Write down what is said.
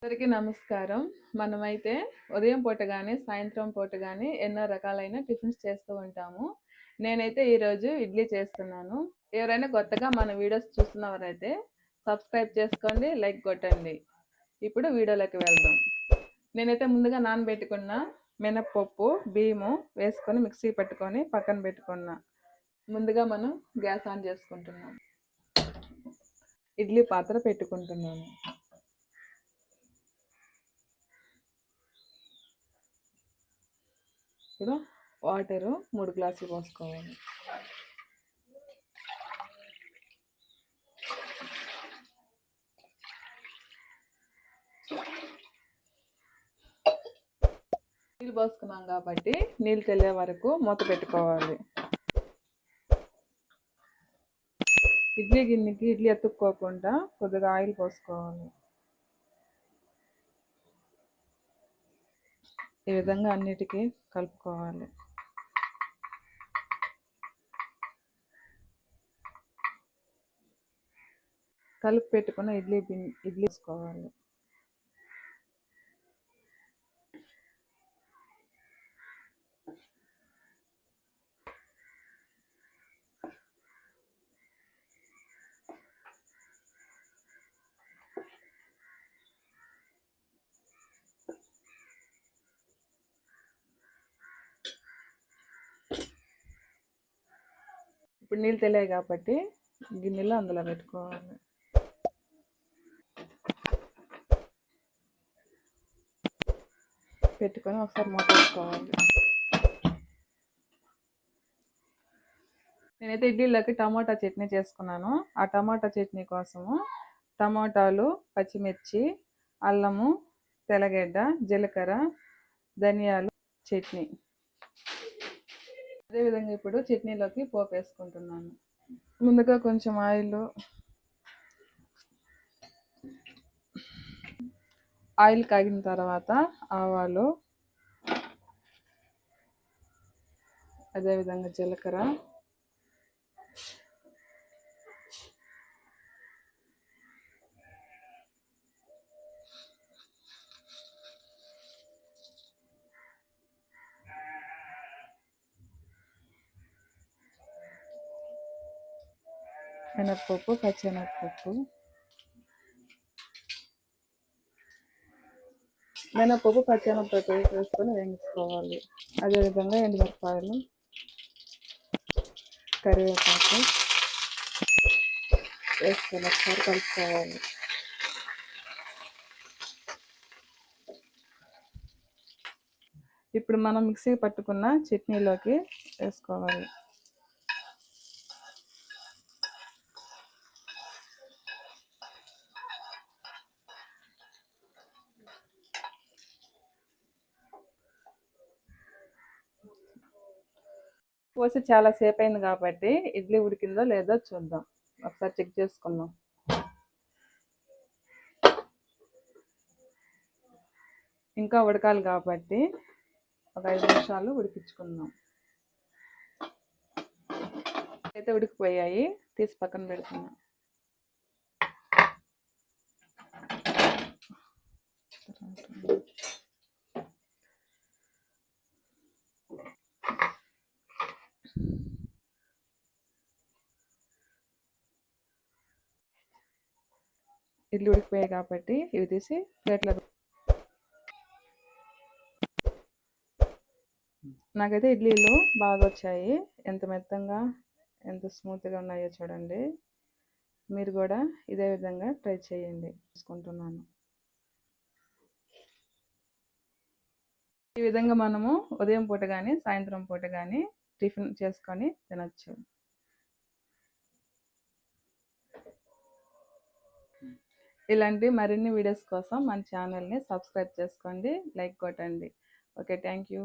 అందరికీ నమస్కారం. మనమైతే ఉదయం పూట గాని, సాయంత్రం పూట గాని ఎన్నో రకాలైన టిఫిన్స్ చేస్తూ ఉంటాము. నేనైతే ఈరోజు ఇడ్లీ చేస్తున్నాను. ఎవరైనా కొత్తగా మన వీడియోస్ చూస్తున్నవారైతే సబ్స్క్రైబ్ చేసుకోండి, లైక్ కొట్టండి. ఇప్పుడు వీడియోలోకి వెళ్దాం. నేనైతే ముందుగా నానబెట్టుకున్న మినప్పప్పు, బియ్యము వేసుకొని మిక్సీ పట్టుకొని పక్కన పెట్టుకున్నా. ముందుగా మనం గ్యాస్ ఆన్ చేసుకుంటున్నాం. ఇడ్లీ పాత్ర పెట్టుకుంటున్నాను. ఇప్పుడు వాటరు 3 గ్లాసులు పోసుకోవాలి. నీళ్ళు పోసుకున్నాం కాబట్టి నీళ్ళు తెల్లే వరకు మూత పెట్టుకోవాలి. ఇడ్లీ గిన్నెకి ఇడ్లీ ఎత్తుక్కోకుండా కొద్దిగా ఆయిల్ పోసుకోవాలి. ఈ విధంగా అన్నిటికీ కలుపుకోవాలి. కలిపి పెట్టుకున్న ఇడ్లీ వేసుకోవాలి. ఇప్పుడు నీళ్ళు తెలియాయి కాబట్టి గిన్నెలో అందులో పెట్టుకోవాలి. పెట్టుకొని ఒకసారి మూత వేసుకోవాలి. నేనైతే ఇడ్లీలోకి టమాటా చట్నీ చేసుకున్నాను. ఆ టమాటా చట్నీ కోసము టమాటాలు, పచ్చిమిర్చి, అల్లము, తెల్లగడ్డ, జీలకర్ర, ధనియాలు, చట్నీ. అదేవిధంగా ఇప్పుడు చట్నీలోకి పోపు వేసుకుంటున్నాను. ముందుగా కొంచెం ఆయిల్ కాగిన తర్వాత ఆవాలు, అదేవిధంగా జీలకర్ర, మినప్పప్పు, పచ్చెనగపప్పు, వేసుకొని వేయించుకోవాలి. అదేవిధంగా ఎండుమిరపకాయలు, కరివేపాకు వేసుకొని ఒకసారి కలుపుకోవాలి. ఇప్పుడు మనం మిక్సీ పట్టుకున్న చట్నీలోకి వేసుకోవాలి. పోసి చాలా సేపు అయింది కాబట్టి ఇడ్లీ ఉడికిందో లేదో చూద్దాం. ఒకసారి చెక్ చేసుకుందాం. ఇంకా ఉడకాలి కాబట్టి ఒక 5 నిమిషాలు ఉడికించుకుందాం. అయితే ఉడికిపోయాయి, తీసి పక్కన పెడుతున్నా. ఇడ్లీ ఉడికిపోయాయి కాబట్టి ఇవి తీసి ప్లేట్లో. నాకైతే ఇడ్లీలు బాగా వచ్చాయి. ఎంత మెత్తంగా, ఎంత స్మూత్గా ఉన్నాయో చూడండి. మీరు కూడా ఇదే విధంగా ట్రై చేయండి. తీసుకుంటున్నాను. ఈ విధంగా మనము ఉదయం పూట కానీ, సాయంత్రం పూట కానీ టిఫిన్ చేసుకొని తినచ్చు. ఇలాంటి మరిన్ని వీడియోస్ కోసం మన ఛానల్ని సబ్స్క్రైబ్ చేసుకోండి, లైక్ కొట్టండి. Okay, thank you.